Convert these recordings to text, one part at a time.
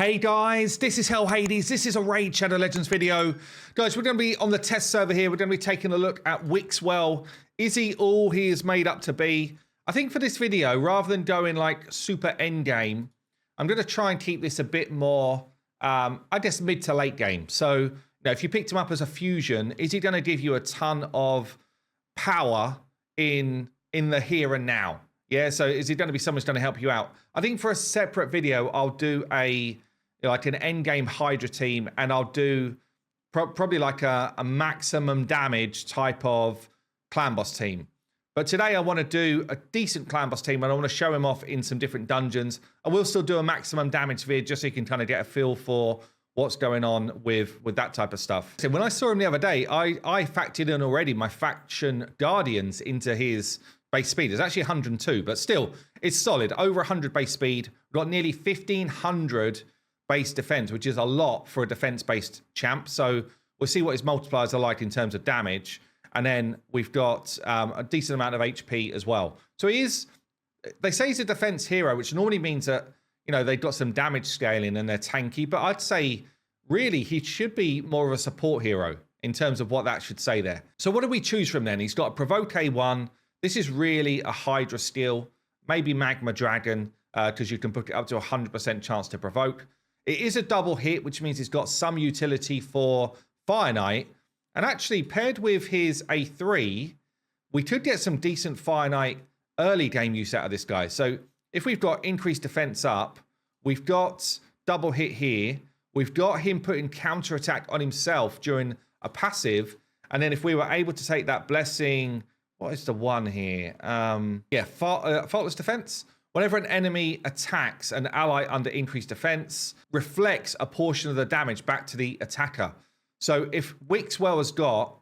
Hey guys, this is Hell Hades. This is a Raid Shadow Legends video. Guys, we're going to be on the test server here. We're going to be taking a look at WIXWELL. Is he all he is made up to be? I think for this video, rather than going like super end game, I'm going to try and keep this a bit more, I guess, mid to late game. So, if you picked him up as a fusion, is he going to give you a ton of power in the here and now? Yeah, so is he going to be someone who's going to help you out? I think for a separate video, I'll do like an end game Hydra team, and I'll do probably like a maximum damage type of clan boss team. But today I want to do a decent clan boss team, and I want to show him off in some different dungeons. I will still do a maximum damage vid just so you can kind of get a feel for what's going on with that type of stuff. So when I saw him the other day, I factored in already my faction guardians into his base speed. It's actually 102, but still, it's solid. Over 100 base speed. We've got nearly 1,500 base defense, which is a lot for a defense-based champ. So we'll see what his multipliers are like in terms of damage. And then we've got a decent amount of HP as well. So he is, they say he's a defense hero, which normally means that, they've got some damage scaling and they're tanky. But I'd say, really, he should be more of a support hero in terms of what that should say there. So what do we choose from then? He's got a Provoke A1. This is really a Hydra skill, maybe Magma Dragon, because you can book it up to 100% chance to provoke. It is a double hit, which means it's got some utility for Fire Knight. And actually, paired with his A3, we could get some decent Fire Knight early game use out of this guy. So if we've got increased defense up, we've got double hit here, we've got him putting counter attack on himself during a passive. And then if we were able to take that blessing... What is the one here? Faultless defense. Whenever an enemy attacks an ally under increased defense, reflects a portion of the damage back to the attacker. So if WIXWELL has got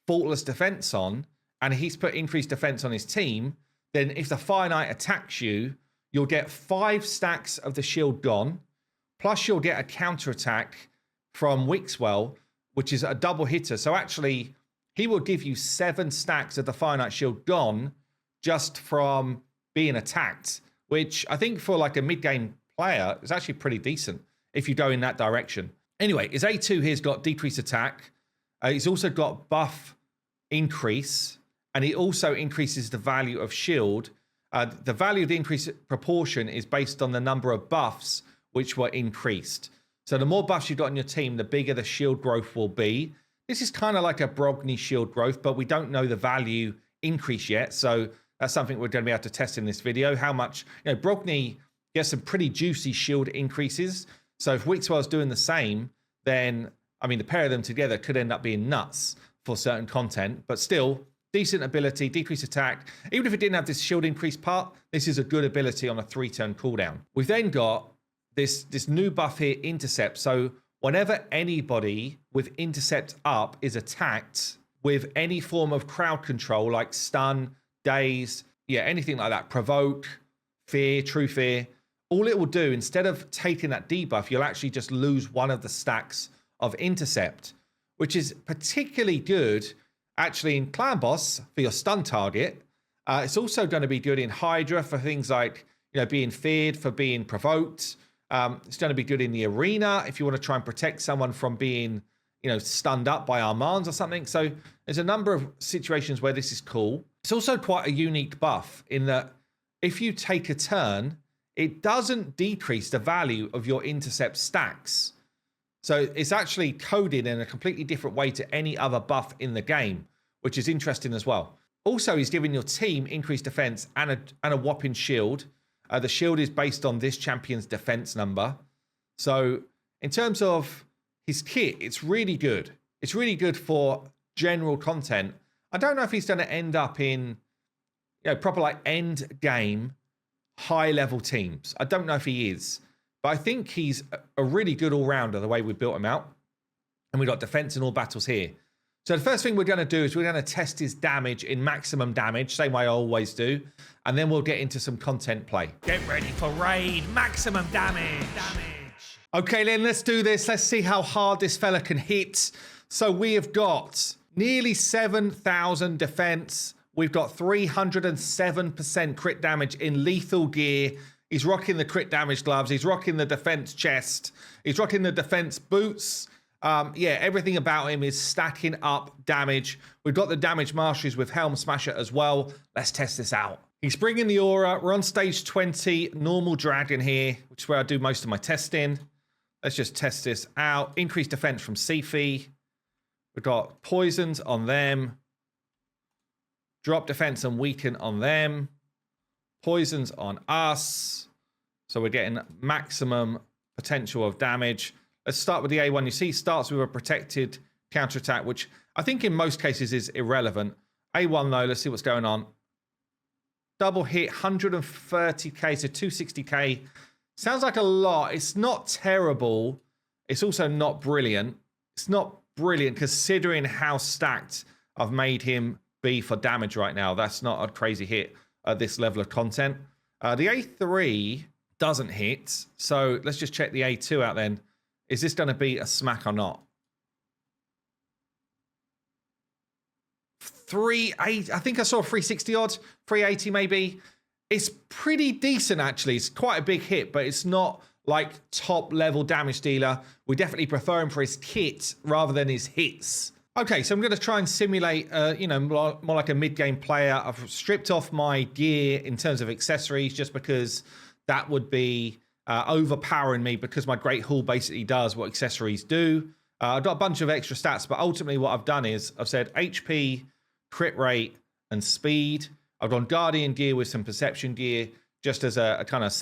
faultless defense on, and he's put increased defense on his team, then if the Fire Knight attacks you, you'll get 5 stacks of the shield gone, plus you'll get a counter attack from WIXWELL, which is a double hitter. So actually, he will give you 7 stacks of the Fire Knight shield gone just from being attacked, which I think for like a mid-game player is actually pretty decent if you go in that direction. Anyway, his A2 here's got decreased attack. He's also got buff increase, and he also increases the value of shield. The value of the increase proportion is based on the number of buffs which were increased. So the more buffs you've got on your team, the bigger the shield growth will be. This is kind of like a Brogni shield growth, but we don't know the value increase yet. So that's something we're going to be able to test in this video. How much, Brogni gets some pretty juicy shield increases. So if WIXWELL's doing the same, then, the pair of them together could end up being nuts for certain content, but still decent ability, decreased attack. Even if it didn't have this shield increase part, this is a good ability on a 3-turn cooldown. We've then got this new buff here, intercept. So whenever anybody with intercept up is attacked with any form of crowd control, like stun, daze, anything like that, provoke, fear, true fear, all it will do, instead of taking that debuff, you'll actually just lose one of the stacks of intercept, which is particularly good, actually, in Clan Boss for your stun target. It's also going to be good in Hydra for things like, being feared, for being provoked. It's going to be good in the arena if you want to try and protect someone from being, stunned up by Armands or something. So there's a number of situations where this is cool. It's also quite a unique buff in that if you take a turn, it doesn't decrease the value of your intercept stacks. So it's actually coded in a completely different way to any other buff in the game, which is interesting as well. Also, he's giving your team increased defense and a whopping shield. The shield is based on this champion's defense number. So in terms of his kit, it's really good. It's really good for general content. I don't know if he's going to end up in, proper like end game, high level teams. I don't know if he is, but I think he's a really good all-rounder the way we built him out. And we've got defense in all battles here. So the first thing we're going to do is we're going to test his damage in maximum damage, same way I always do. And then we'll get into some content play. Get ready for raid, maximum damage. Okay, then let's do this. Let's see how hard this fella can hit. So we have got nearly 7,000 defense. We've got 307% crit damage in lethal gear. He's rocking the crit damage gloves. He's rocking the defense chest. He's rocking the defense boots. Yeah, everything about him is stacking up damage. We've got the damage masteries with Helm Smasher as well. Let's test this out. He's bringing the aura. We're on stage 20, normal dragon here, which is where I do most of my testing. Let's just test this out. Increased defense from Sifi. We've got poisons on them. Drop defense and weaken on them. Poisons on us. So we're getting maximum potential of damage. Let's start with the A1. You see, starts with a protected counterattack, which I think in most cases is irrelevant. A1 though, let's see what's going on. Double hit, 130k to 260k. Sounds like a lot. It's not terrible. It's also not brilliant. It's not brilliant considering how stacked I've made him be for damage right now. That's not a crazy hit at this level of content. The A3 doesn't hit. So let's just check the A2 out then. Is this going to be a smack or not? 380, I think I saw 360 odd, 380 maybe. It's pretty decent actually. It's quite a big hit, but it's not like top level damage dealer. We definitely prefer him for his kit rather than his hits. Okay, so I'm going to try and simulate, you know, more like a mid-game player. I've stripped off my gear in terms of accessories just because that would be overpowering me because my Great Hall basically does what accessories do. I've got a bunch of extra stats, but ultimately what I've done is I've said HP, crit rate, and speed. I've gone Guardian gear with some Perception gear just as a kind of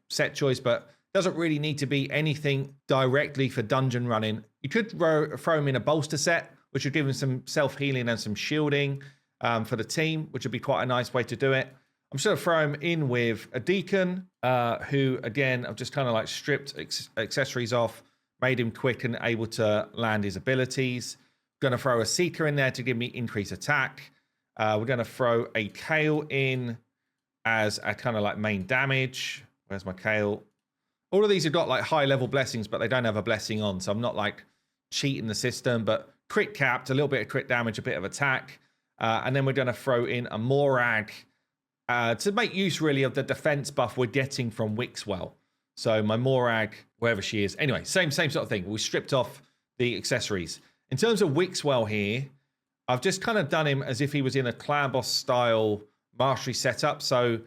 set choice, but doesn't really need to be anything directly for dungeon running. You could throw him in a bolster set, which would give him some self-healing and some shielding for the team, which would be quite a nice way to do it. I'm just going to throw him in with a Deacon, who, again, I've just kind of like stripped accessories off, made him quick and able to land his abilities. Going to throw a Seeker in there to give me increased attack. We're going to throw a Kale in as a kind of like main damage. Where's my Kale? All of these have got like high level blessings, but they don't have a blessing on. So I'm not like cheating the system, but crit capped, a little bit of crit damage, a bit of attack. And then we're going to throw in a Morag to make use really of the defense buff we're getting from WIXWELL. So my Morag, wherever she is. Anyway, same sort of thing. We stripped off the accessories. In terms of WIXWELL here, I've just kind of done him as if he was in a clan boss style mastery setup. So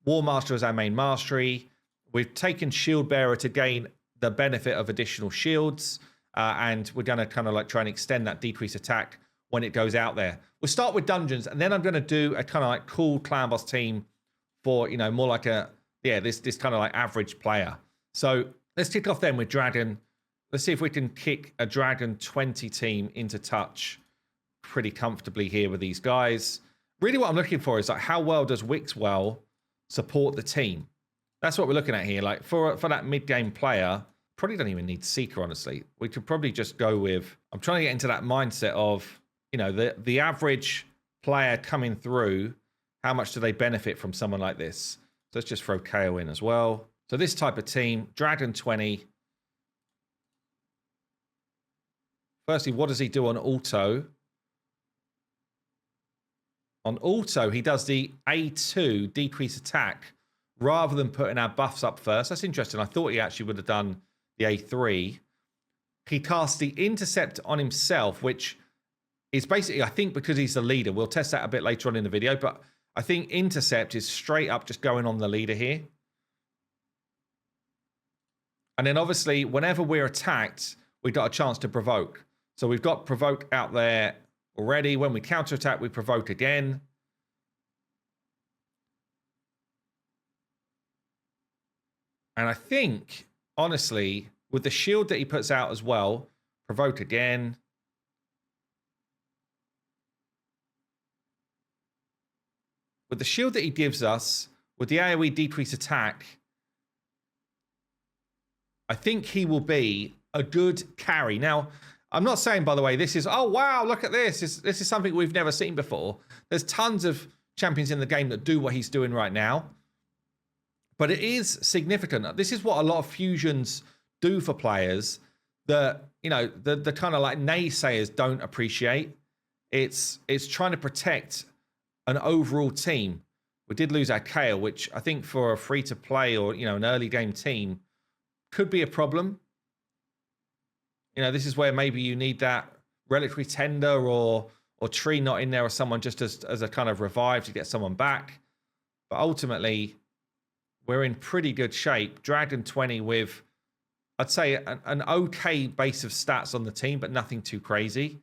War Master is our main mastery. We've taken Shield Bearer to gain the benefit of additional shields. And we're going to kind of like try and extend that decrease attack when it goes out there. We'll start with dungeons, and then I'm going to do a kind of like cool clan boss team for, you know, more like a, yeah, this kind of like average player. So let's kick off then with Dragon. Let's see if we can kick a Dragon 20 team into touch pretty comfortably here with these guys. Really what I'm looking for is like how well does WIXWELL support the team? That's what we're looking at here. Like for that mid-game player, probably don't even need Seeker, honestly. We could probably just go with, I'm trying to get into that mindset of, you know, the average player coming through, how much do they benefit from someone like this? So let's just throw KO in as well. So this type of team, Dragon 20. Firstly, what does he do on auto? On auto, he does the A2 decrease attack rather than putting our buffs up first. That's interesting. I thought he actually would have done the A3. He casts the intercept on himself, which is basically, I think, because he's the leader. We'll test that a bit later on in the video, but I think intercept is straight up just going on the leader here. And then obviously, whenever we're attacked, we've got a chance to provoke. So we've got provoke out there already. When we counterattack, we provoke again. And I think, honestly, with the shield that he puts out as well, provoke again. With the shield that he gives us, with the AoE decrease attack, I think he will be a good carry. Now, I'm not saying, by the way, this is, oh, wow, look at this. This is something we've never seen before. There's tons of champions in the game that do what he's doing right now. But it is significant. This is what a lot of fusions do for players that, you know, the kind of like naysayers don't appreciate. It's trying to protect an overall team. We did lose our Kale, which I think for a free-to-play or, an early game team could be a problem. This is where maybe you need that Reliquary Tender or Tree not in there, or someone just as a kind of revive to get someone back. But ultimately, we're in pretty good shape. Dragon 20 with, I'd say, an okay base of stats on the team, but nothing too crazy.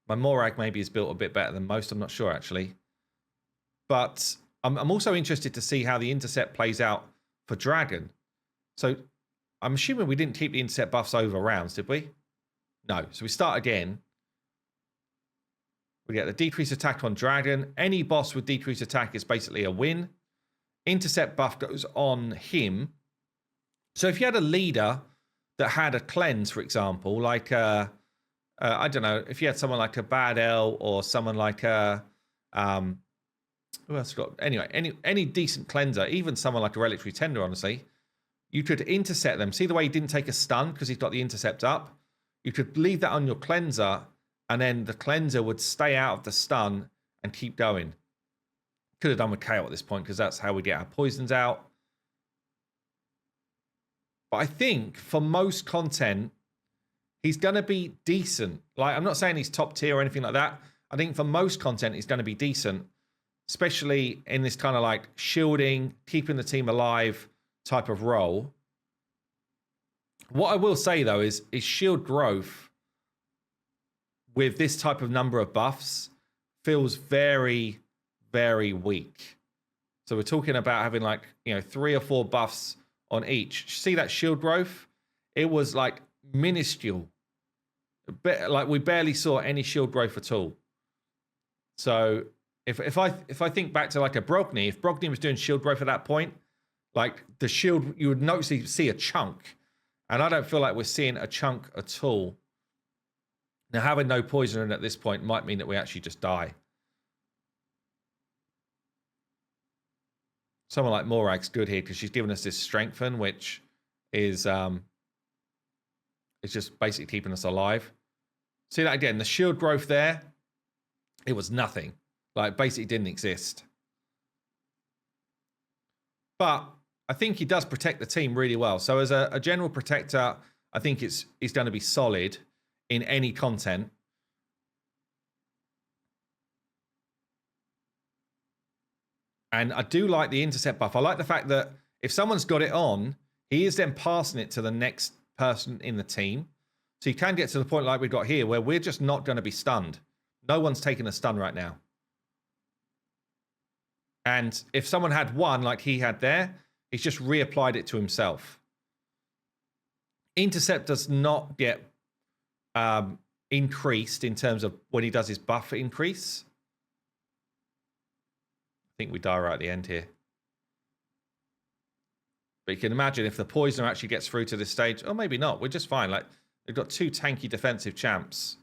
My Morag maybe is built a bit better than most. I'm not sure, actually. But I'm also interested to see how the intercept plays out for Dragon. So I'm assuming we didn't keep the intercept buffs over rounds, did we? No. So we start again. We get the decreased attack on Dragon. Any boss with decreased attack is basically a win. Intercept buff goes on him. So if you had a leader that had a cleanse, for example, like I don't know, if you had someone like a Bad L or someone like a who else got? Anyway, any decent cleanser, even someone like a Reliquary Tender, honestly, you could intercept them. See the way he didn't take a stun because he's got the intercept up? You could leave that on your cleanser, and then the cleanser would stay out of the stun and keep going. Could have done with KO at this point because that's how we get our poisons out. But I think for most content, he's going to be decent. Like, I'm not saying he's top tier or anything like that. I think for most content, he's going to be decent, especially in this kind of like shielding, keeping the team alive type of role. What I will say, though, is shield growth with this type of number of buffs feels very, very weak. So we're talking about having like, 3 or 4 buffs on each. See that shield growth? It was like minuscule. Like we barely saw any shield growth at all. So if I think back to like a Brogni, if Brogni was doing shield growth at that point, like the shield, you would noticeably see a chunk. And I don't feel like we're seeing a chunk at all. Now, having no poison at this point might mean that we actually just die. Someone like Morag's good here because she's given us this strengthen, which is just basically keeping us alive. See that again? The shield growth there, it was nothing. Like, basically didn't exist. But I think he does protect the team really well. So as a general protector, I think he's going to be solid in any content. And I do like the intercept buff. I like the fact that if someone's got it on, he is then passing it to the next person in the team. So you can get to the point like we've got here where we're just not going to be stunned. No one's taking a stun right now. And if someone had one like he had there, he's just reapplied it to himself. Intercept does not get increased in terms of when he does his buff increase. I think we die right at the end here. But you can imagine if the poisoner actually gets through to this stage, or maybe not, we're just fine. Like, we've got 2 tanky defensive champs.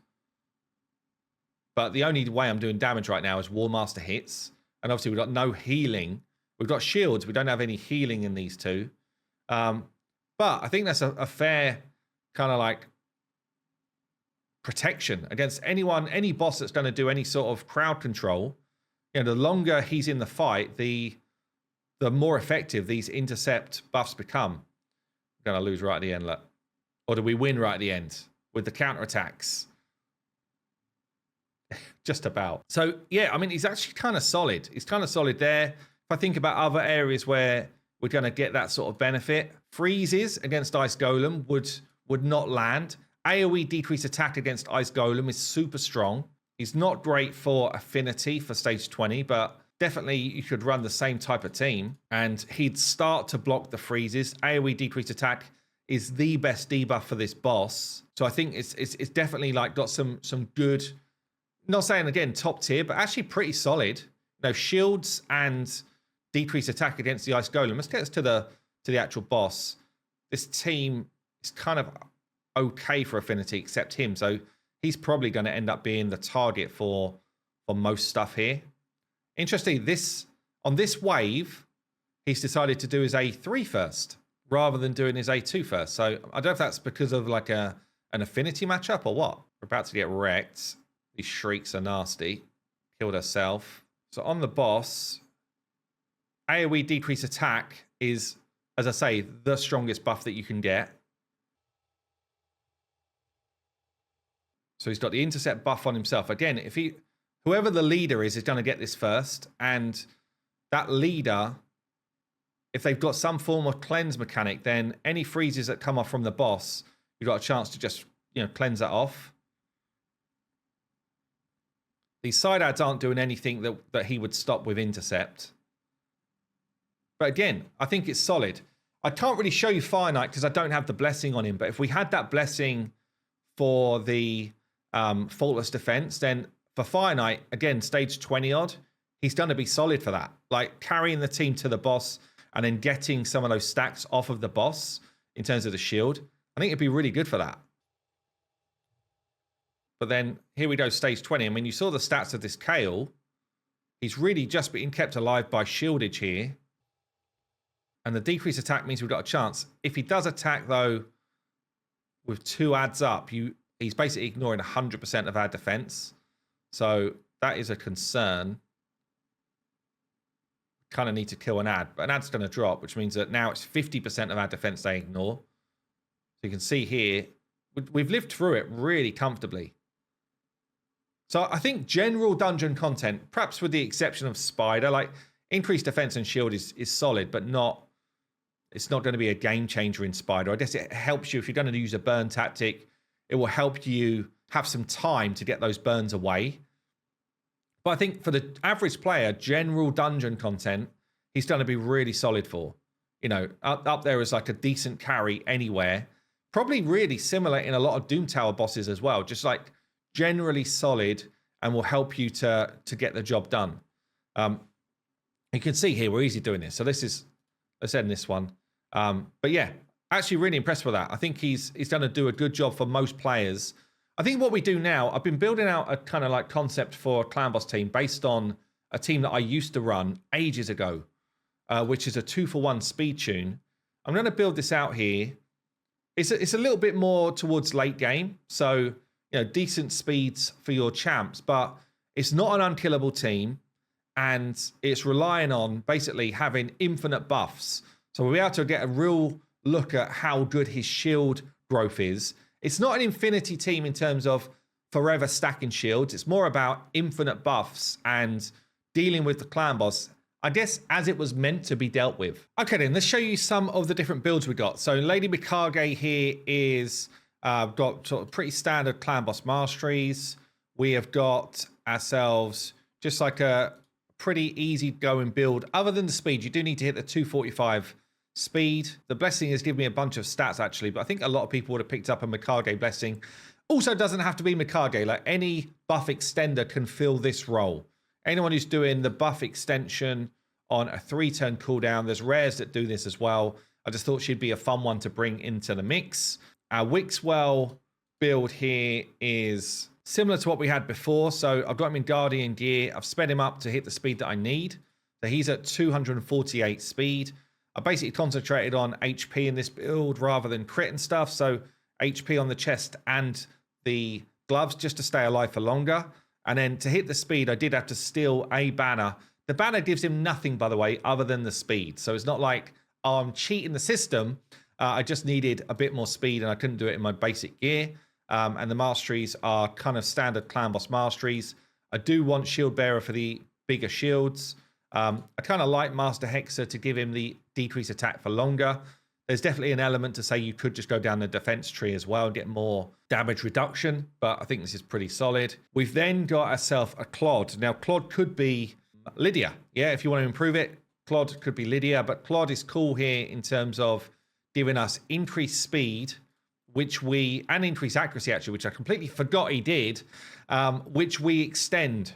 But the only way I'm doing damage right now is War Master hits. And obviously we've got no healing. We've got shields. We don't have any healing in these two. But I think that's a fair kind of like protection against anyone, any boss that's going to do any sort of crowd control. The longer he's in the fight, the more effective these intercept buffs become. We're going to lose right at the end, look. Or do we win right at the end with the counterattacks? Just about. So, yeah, I mean, he's actually kind of solid. He's kind of solid there. If I think about other areas where we're going to get that sort of benefit, freezes against Ice Golem would not land. AoE decrease attack against Ice Golem is super strong. He's not great for affinity for stage 20, but definitely you could run the same type of team and he'd start to block the freezes. AoE decreased attack is the best debuff for this boss. So I think it's definitely like got some good, not saying again top tier, but actually pretty solid. Shields and decreased attack against the Ice Golem. Let's get us to the actual boss. This team is kind of okay for affinity except him. So he's probably going to end up being the target for most stuff here. Interesting, on this wave, he's decided to do his A3 first rather than doing his A2 first. So I don't know if that's because of like an affinity matchup or what. We're about to get wrecked. These shrieks are nasty. Killed herself. So on the boss, AoE decrease attack is, as I say, the strongest buff that you can get. So he's got the intercept buff on himself. Again, if whoever the leader is going to get this first. And that leader, if they've got some form of cleanse mechanic, then any freezes that come off from the boss, you've got a chance to just, cleanse that off. These side adds aren't doing anything that he would stop with intercept. But again, I think it's solid. I can't really show you Fire Knight because I don't have the blessing on him. But if we had that blessing for the faultless defense, then for Fire Knight, again, stage 20 odd, he's going to be solid for that. Like carrying the team to the boss and then getting some of those stacks off of the boss in terms of the shield. I think it'd be really good for that. But then here we go, stage 20. I mean, you saw the stats of this Kale. He's really just being kept alive by shieldage here. And the decreased attack means we've got a chance. If he does attack, though, with 2 adds up, he's basically ignoring 100% of our defense. So that is a concern. Kind of need to kill an ad, but an ad's going to drop, which means that now it's 50% of our defense they ignore. So you can see here, we've lived through it really comfortably. So I think general dungeon content, perhaps with the exception of Spider, like increased defense and shield is solid, but it's not going to be a game changer in Spider. I guess it helps you if you're going to use a burn tactic. It will help you have some time to get those burns away. But I think for the average player, general dungeon content, he's going to be really solid for. Up there is like a decent carry anywhere. Probably really similar in a lot of Doom Tower bosses as well. Just like generally solid and will help you to get the job done. You can see here we're easy doing this. So let's end this one. But yeah, actually really impressed with that. I think he's going to do a good job for most players. I think what we do now, I've been building out a kind of like concept for a clan boss team based on a team that I used to run ages ago, which is a 2-for-1 speed tune. I'm going to build this out here. It's a little bit more towards late game. So, decent speeds for your champs, but it's not an unkillable team. And it's relying on basically having infinite buffs. So we'll be able to get a real look at how good his shield growth is. It's not an infinity team in terms of forever stacking shields. It's more about infinite buffs and dealing with the clan boss, I guess, as it was meant to be dealt with. Okay, then let's show you some of the different builds we got. So Lady Mikage here is got sort of pretty standard clan boss masteries. We have got ourselves just like a pretty easy going build. Other than the speed, you do need to hit the 245 speed. The blessing has given me a bunch of stats actually, but I think a lot of people would have picked up a Mikage blessing. Also doesn't have to be Mikage, like any buff extender can fill this role. Anyone who's doing the buff extension on a 3-turn cooldown, there's rares that do this as well. I just thought she'd be a fun one to bring into the mix. Our WIXWELL build here is similar to what we had before. So I've got him in Guardian gear. I've sped him up to hit the speed that I need. So he's at 248 speed. I basically concentrated on HP in this build rather than crit and stuff. So HP on the chest and the gloves just to stay alive for longer. And then to hit the speed, I did have to steal a banner. The banner gives him nothing, by the way, other than the speed. So it's not like, oh, I'm cheating the system. I just needed a bit more speed and I couldn't do it in my basic gear. And the masteries are kind of standard clan boss masteries. I do want Shield Bearer for the bigger shields. I kind of like Master Hexer to give him the decreased attack for longer. There's definitely an element to say you could just go down the defense tree as well and get more damage reduction, but I think this is pretty solid. We've then got ourselves a Clod. Now, Clod could be Lydia. Yeah, if you want to improve it, Clod could be Lydia, but Clod is cool here in terms of giving us increased speed, and increased accuracy, actually, which I completely forgot he did, which we extend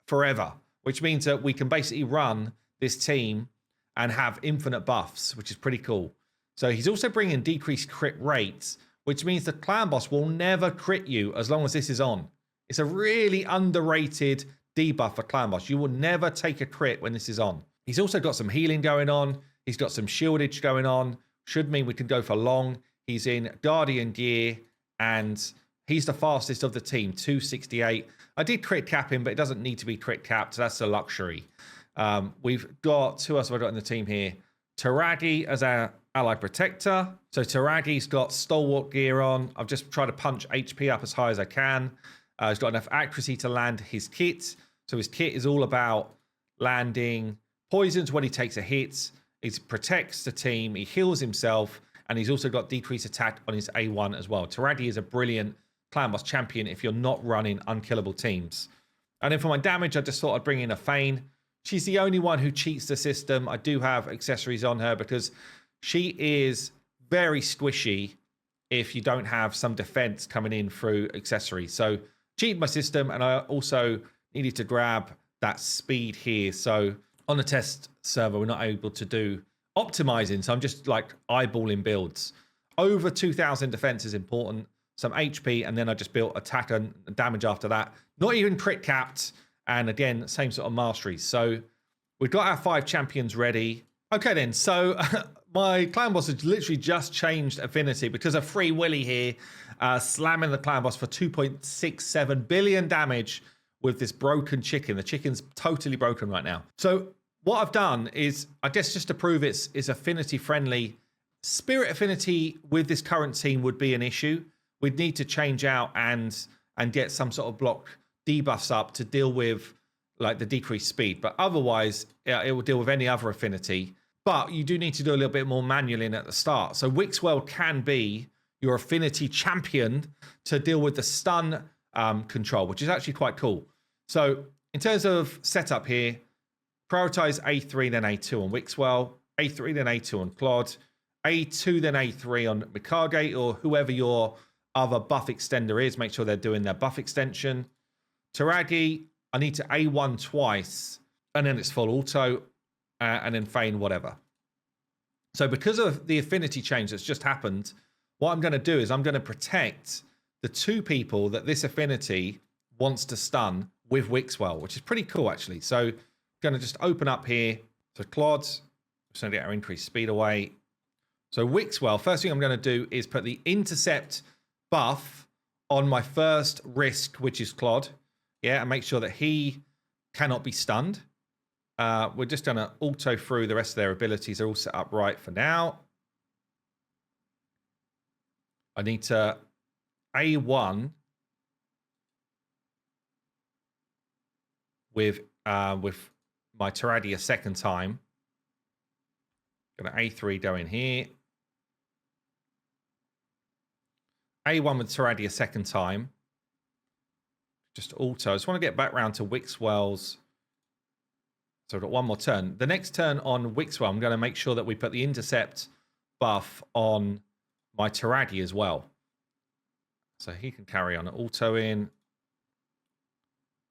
forever, which means that we can basically run this team and have infinite buffs, which is pretty cool. So he's also bringing decreased crit rates, which means the clan boss will never crit you as long as this is on. It's a really underrated debuff for clan boss. You will never take a crit when this is on. He's also got some healing going on. He's got some shieldage going on. Should mean we can go for long. He's in Guardian gear and He's the fastest of the team, 268. I did crit cap him, but it doesn't need to be crit capped. That's a luxury. We've got, who else have I got in the team here? Taragi as our ally protector. So Taragi's got stalwart gear on. I've just tried to punch HP up as high as I can. He's got enough accuracy to land his kit. So his kit is all about landing poisons when he takes a hit. He protects the team. He heals himself. And he's also got decreased attack on his A1 as well. Taragi is a brilliant clan boss champion if you're not running unkillable teams. And then for my damage, I just thought I'd bring in a Fane. She's the only one who cheats the system. I do have accessories on her because she is very squishy if you don't have some defense coming in through accessories. So cheated my system, and I also needed to grab that speed here. So on the test server, we're not able to do optimizing. So I'm just like eyeballing builds. Over 2,000 defense is important. Some HP, and then I just built attack and damage after that. Not even crit capped. And again, same sort of masteries. So we've got our 5 champions ready. Okay then, so my clan boss has literally just changed affinity because of Free Willy here, slamming the clan boss for 2.67 billion damage with this broken chicken. The chicken's totally broken right now. So what I've done is, I guess just to prove it's affinity friendly, spirit affinity with this current team would be an issue. We'd need to change out and get some sort of block debuffs up to deal with like the decreased speed. But otherwise, it will deal with any other affinity. But you do need to do a little bit more manualing at the start. So WIXWELL can be your affinity champion to deal with the stun control, which is actually quite cool. So in terms of setup here, prioritize A3, then A2 on WIXWELL, A3, then A2 on Claude, A2, then A3 on Mikage, or whoever your other buff extender is. Make sure they're doing their buff extension. Taragi, I need to A1 twice, and then it's full auto, and then Fane, whatever. So because of the affinity change that's just happened, what I'm going to do is I'm going to protect the 2 people that this affinity wants to stun with WIXWELL, which is pretty cool, actually. So I'm going to just open up here to Claude. Just going to get our increased speed away. So WIXWELL, first thing I'm going to do is put the intercept buff on my first risk, which is Claude. Yeah, and make sure that he cannot be stunned. We're just going to auto through the rest of their abilities. They're all set up right for now. I need to A1 with my Taradi a second time. Going to A3 go in here. A1 with Taradi a second time. Just auto. I just want to get back round to WIXWELL's. So I've got one more turn. The next turn on WIXWELL, I'm going to make sure that we put the intercept buff on my Taragi as well. So he can carry on auto in.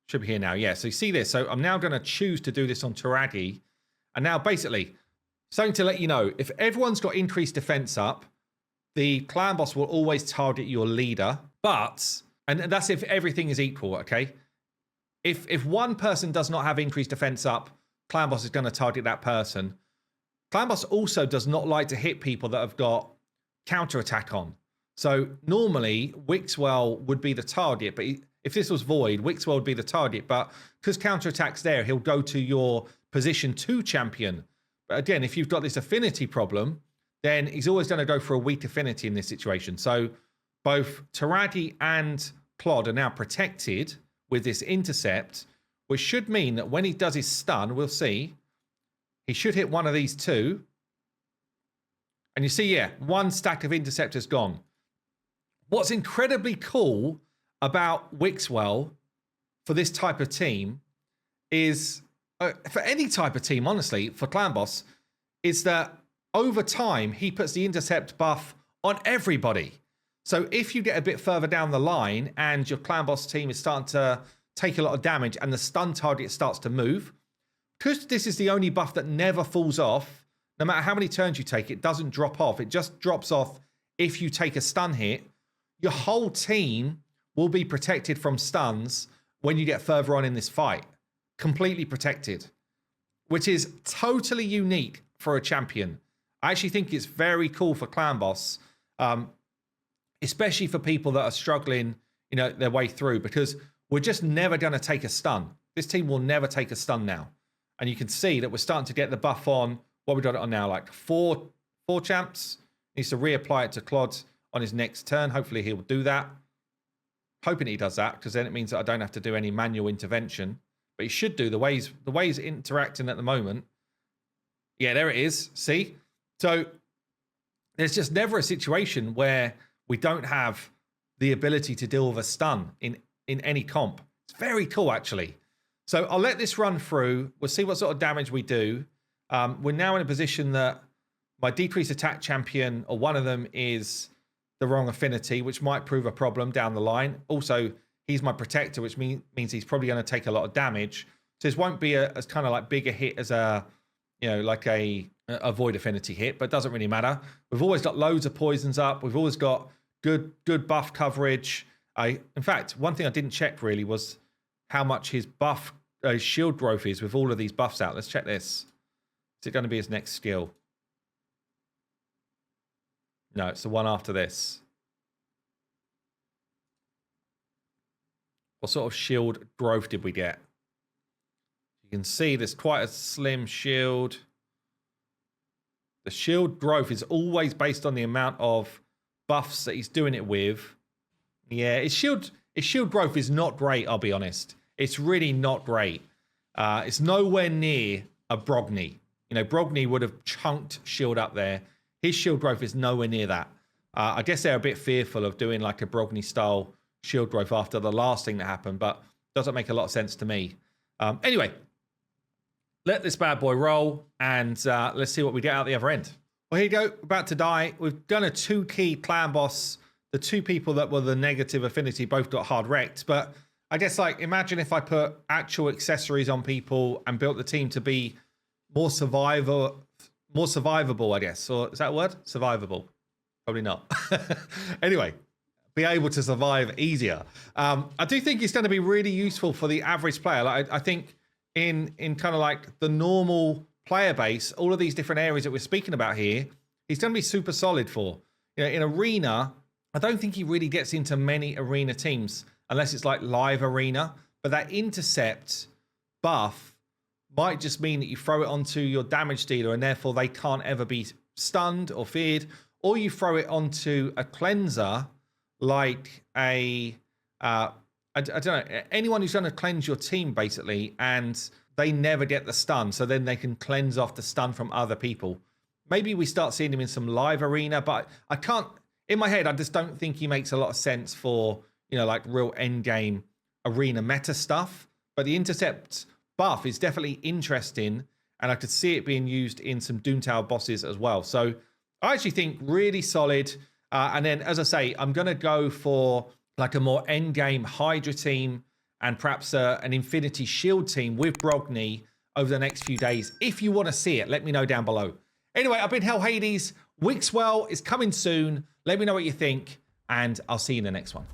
Should be here now. Yeah, so you see this. So I'm now going to choose to do this on Taragi. And now basically, something to let you know, if everyone's got increased defense up, the clan boss will always target your leader. But, and that's if everything is equal, okay? If one person does not have increased defense up, clan boss is going to target that person. Clan boss also does not like to hit people that have got counterattack on. So normally WIXWELL would be the target, but if this was void, WIXWELL would be the target. But because counterattack's there, he'll go to your position 2 champion. But again, if you've got this affinity problem, then he's always going to go for a weak affinity in this situation. So both Taragi and Claude are now protected with this intercept, which should mean that when he does his stun, we'll see, he should hit one of these 2. And you see, yeah, 1 stack of interceptors gone. What's incredibly cool about WIXWELL for this type of team is, for any type of team, honestly, for clan boss, is that over time, he puts the intercept buff on everybody. So if you get a bit further down the line and your clan boss team is starting to take a lot of damage and the stun target starts to move, because this is the only buff that never falls off, no matter how many turns you take, it doesn't drop off. It just drops off if you take a stun hit. Your whole team will be protected from stuns when you get further on in this fight. Completely protected, which is totally unique for a champion. I actually think it's very cool for clan boss. especially for people that are struggling, you know, their way through, because we're just never going to take a stun. This team will never take a stun now. And you can see that we're starting to get the buff on. What we got it on now? Like four champs. Needs to reapply it to Claude on his next turn. Hopefully he'll do that. Hoping he does that, because then it means that I don't have to do any manual intervention. But he should do the way he's interacting at the moment. Yeah, there it is. See? So there's just never a situation where we don't have the ability to deal with a stun in any comp. It's very cool, actually. So I'll let this run through. We'll see what sort of damage we do. We're now in a position that my decreased attack champion, or one of them, is the wrong affinity, which might prove a problem down the line. Also, he's my protector, which means he's probably going to take a lot of damage. So this won't be as kind of like big a hit as a, you know, like a void affinity hit, but it doesn't really matter. We've always got loads of poisons up. We've always got good buff coverage. In fact, one thing I didn't check really was how much his buff shield growth is with all of these buffs out. Let's check this. Is it going to be his next skill? No, it's the one after this. What sort of shield growth did we get? You can see there's quite a slim shield. The shield growth is always based on the amount of buffs that he's doing it with. Yeah, his shield growth is not great, I'll be honest. It's really not great. It's nowhere near a Brogni. You know, Brogni would have chunked shield up there. His shield growth is nowhere near that. I guess they're a bit fearful of doing like a Brogni style shield growth after the last thing that happened, but doesn't make a lot of sense to me. Anyway, let this bad boy roll, and let's see what we get out the other end. Well, here you go. About to die. We've done a 2-key clan boss. The two people that were the negative affinity both got hard wrecked, but I guess, like, imagine if I put actual accessories on people and built the team to be more survivable, I guess. Or is that a word? Survivable. Probably not. Anyway, be able to survive easier. I do think it's going to be really useful for the average player. Like, I think in kind of like the normal player base, all of these different areas that we're speaking about here, he's going to be super solid for. You know, in arena, I don't think he really gets into many arena teams unless it's like live arena. But that intercept buff might just mean that you throw it onto your damage dealer and therefore they can't ever be stunned or feared. Or you throw it onto a cleanser like a, I don't know, anyone who's going to cleanse your team basically, and they never get the stun. So then they can cleanse off the stun from other people. Maybe we start seeing him in some live arena, but I can't, in my head, I just don't think he makes a lot of sense for, you know, like real end game arena meta stuff. But the intercept buff is definitely interesting, and I could see it being used in some Doom Tower bosses as well. So I actually think really solid. And then, as I say, I'm going to go for like a more end game Hydra team and perhaps an Infinity Shield team with Brogni over the next few days. If you want to see it, let me know down below. Anyway, I've been Hell Hades. WIXWELL is coming soon. Let me know what you think, and I'll see you in the next one.